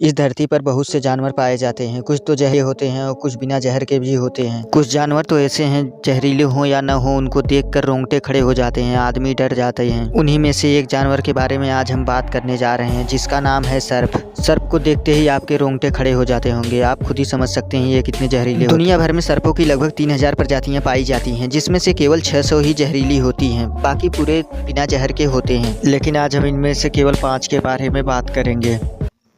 इस धरती पर बहुत से जानवर पाए जाते हैं। कुछ तो जहरीले होते हैं और कुछ बिना जहर के भी होते हैं। कुछ जानवर तो ऐसे हैं, जहरीले हों या न हो, उनको देखकर रोंगटे खड़े हो जाते हैं, आदमी डर जाते हैं। उन्हीं में से एक जानवर के बारे में आज हम बात करने जा रहे हैं, जिसका नाम है सर्प। सर्प को देखते ही आपके रोंगटे खड़े हो जाते होंगे। आप खुद ही समझ सकते हैं ये कितने जहरीले। दुनिया भर में सर्पों की लगभग 3000 प्रजातियां पाई जाती हैं, जिसमें से केवल 600 ही जहरीली होती हैं, बाकी पूरे बिना जहर के होते हैं। लेकिन आज हम इनमें से केवल 5 के बारे में बात करेंगे।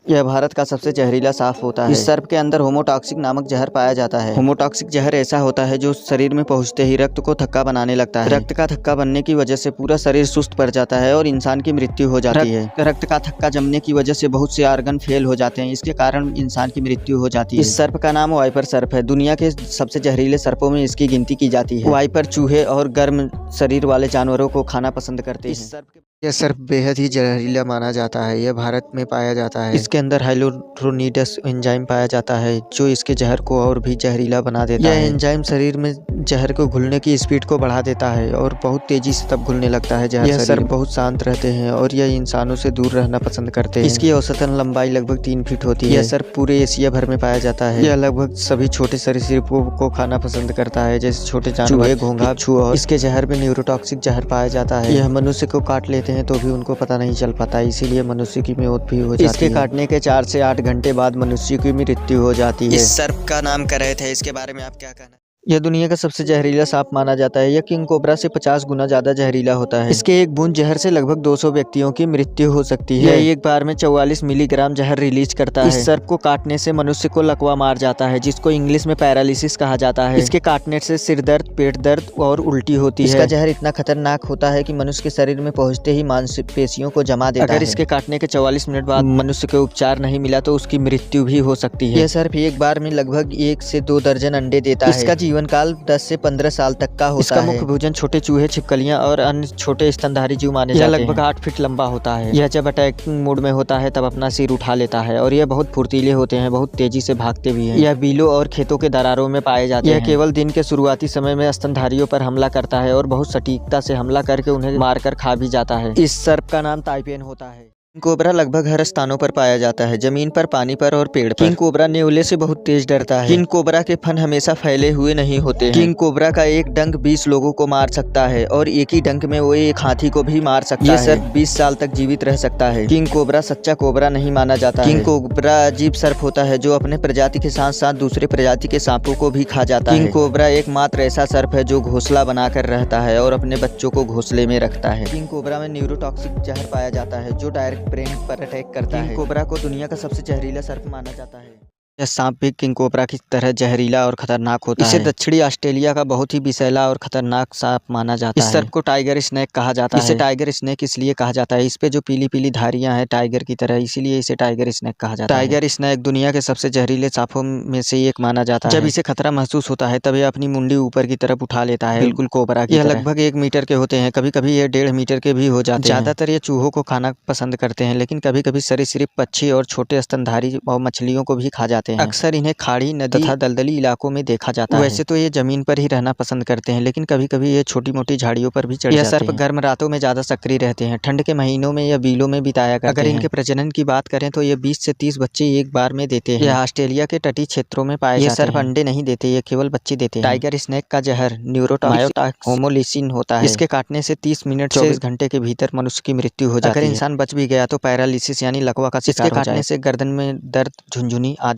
यह भारत का सबसे जहरीला सांप होता है। इस सर्प के अंदर होमोटॉक्सिक नामक जहर पाया जाता है। होमोटॉक्सिक जहर ऐसा होता है जो शरीर में पहुंचते ही रक्त को थक्का बनाने लगता है। रक्त का थक्का बनने की वजह से पूरा शरीर सुस्त पड़ जाता है और इंसान की मृत्यु हो जाती है। रक्त का थक्का जमने की वजह से बहुत से ऑर्गन फेल हो जाते हैं, इसके कारण इंसान की मृत्यु हो जाती है। इस सर्प का नाम वाइपर सर्प है। दुनिया के सबसे जहरीले सर्पों में इसकी गिनती की जाती है। वाइपर चूहे और गर्म शरीर वाले जानवरों को खाना पसंद करते हैं। यह सर्प बेहद ही जहरीला माना जाता है। यह भारत में पाया जाता है। इसके अंदर हाइलोरोनिडस एंजाइम पाया जाता है, जो इसके जहर को और भी जहरीला बना देता है। यह एंजाइम शरीर में जहर को घुलने की स्पीड को बढ़ा देता है और बहुत तेजी से तब घुलने लगता है जहर। यह सर्प बहुत शांत रहते हैं और यह इंसानों से दूर रहना पसंद करते हैं। इसकी औसतन लंबाई लगभग 3 फीट होती है। यह सर्प पूरे एशिया भर में पाया जाता है। यह लगभग सभी छोटे सरीसृपों को खाना पसंद करता है, जैसे छोटे जानवर, घोंघा, बिच्छू, और इसके जहर में न्यूरोटॉक्सिक जहर पाया जाता है। यह मनुष्य को काट लेते हैं तो भी उनको पता नहीं चल पाता, इसीलिए मनुष्य की मौत भी हो जाती है। इसके काटने के 4 से 8 घंटे बाद मनुष्य की मृत्यु हो जाती है। इस सर्प का नाम कर रहे थे, इसके बारे में आप क्या कहना? यह दुनिया का सबसे जहरीला सांप माना जाता है। यह किंग कोबरा से 50 गुना ज्यादा जहरीला होता है। इसके एक बूंद जहर से लगभग 200 व्यक्तियों की मृत्यु हो सकती है। यह एक बार में 44 मिलीग्राम जहर रिलीज करता है। इस सर्प को काटने से मनुष्य को लकवा मार जाता है, जिसको इंग्लिश में पैरालिसिस कहा जाता है। इसके काटने से सिर दर्द, पेट दर्द और उल्टी होती है। इसका जहर इतना खतरनाक होता है कि मनुष्य के शरीर में पहुंचते ही मांसपेशियों को जमा देता है। अगर इसके काटने के 44 मिनट बाद मनुष्य को उपचार नहीं मिला तो उसकी मृत्यु भी हो सकती है। यह सर्प एक बार में लगभग 1 से 2 दर्जन अंडे देता है। इसका जीवन काल 10 से 15 साल तक का होता है। इसका मुख्य भोजन छोटे चूहे, छिपकलियां और अन्य छोटे स्तनधारी जीव माने जाते हैं। यह लगभग 8 फीट लंबा होता है। यह जब अटैकिंग मोड में होता है तब अपना सिर उठा लेता है और यह बहुत फुर्तीले होते हैं, बहुत तेजी से भागते भी हैं। यह बिलों और खेतों के दरारों में पाए जाते हैं। यह केवल दिन के शुरुआती समय में स्तनधारियों पर हमला करता है और बहुत सटीकता से हमला करके उन्हें मारकर खा भी जाता है। इस सर्प का नाम ताइपेन होता है। किंग कोबरा लगभग हर स्थानों पर पाया जाता है, जमीन पर, पानी पर और पेड़ पर। किंग कोबरा नेवले से बहुत तेज डरता है। किंग कोबरा के फन हमेशा फैले हुए नहीं होते हैं। किंग कोबरा का एक डंक 20 लोगों को मार सकता है और एक ही डंक में वो एक हाथी को भी मार सकता है। ये सर्प 20 साल तक जीवित रह सकता है। किंग कोबरा सच्चा कोबरा नहीं माना जाता है। किंग कोबरा अजीब सर्प होता है जो अपने प्रजाति के साथ साथ दूसरे प्रजाति के सांपों को भी खा जाता है। किंग कोबरा एकमात्र ऐसा सर्प है जो घोंसला बनाकर रहता है और अपने बच्चों को घोंसले में रखता है। किंग कोबरा में न्यूरोटॉक्सिक जहर पाया जाता है जो डायरेक्ट ब्रेन पर अटैक करता है। किंग कोबरा को दुनिया का सबसे जहरीला सर्प माना जाता है। यह सांप भी किंग कोबरा की तरह जहरीला और खतरनाक होता है। इसे दक्षिणी ऑस्ट्रेलिया का बहुत ही विषैला और खतरनाक सांप माना जाता है। इस सर्प को टाइगर स्नेक कहा जाता है। इसे टाइगर स्नेक इसलिए कहा जाता है, इस पे जो पीली पीली धारियां हैं टाइगर की तरह, इसीलिए इसे टाइगर स्नेक कहा जाता है। टाइगर स्नेक दुनिया के सबसे जहरीले सांपों में से एक माना जाता है। जब इसे खतरा महसूस होता है तब यह अपनी मुंडी ऊपर की तरफ उठा लेता है, बिल्कुल कोबरा की तरह। यह लगभग 1 मीटर के होते हैं, कभी कभी ये 1.5 मीटर के भी हो जाते हैं। ज्यादातर ये चूहों को खाना पसंद करते हैं, लेकिन कभी कभी सरीसृप, पक्षी और छोटे स्तनधारी और मछलियों को भी खा जाते हैं। अक्सर इन्हें खाड़ी, नदी तथा दलदली इलाकों में देखा जाता है। वैसे तो ये जमीन पर ही रहना पसंद करते हैं, लेकिन कभी कभी ये छोटी मोटी झाड़ियों पर भी चढ़ जाते हैं। यह सर्प गर्म रातों में ज्यादा सक्रिय रहते हैं। ठंड के महीनों में यह बिलों में बिताया करते हैं। अगर इनके प्रजनन की बात करें तो ये 20 से 30 बच्चे एक बार में देते हैं। यह ऑस्ट्रेलिया के तटीय क्षेत्रों में पाए जाते हैं। ये सर्प अंडे नहीं देते, ये केवल बच्चे देते हैं। टाइगर स्नेक का जहर न्यूरोटॉक्सिक होमोलिसिन होता है। इसके काटने से 30 मिनट 24 घंटे के भीतर मनुष्य की मृत्यु हो जाती है। अगर इंसान बच भी गया तो पैरालिसिस यानी लकवा का शिकार हो जाए। इसके काटने से गर्दन में दर्द, झुनझुनी आदि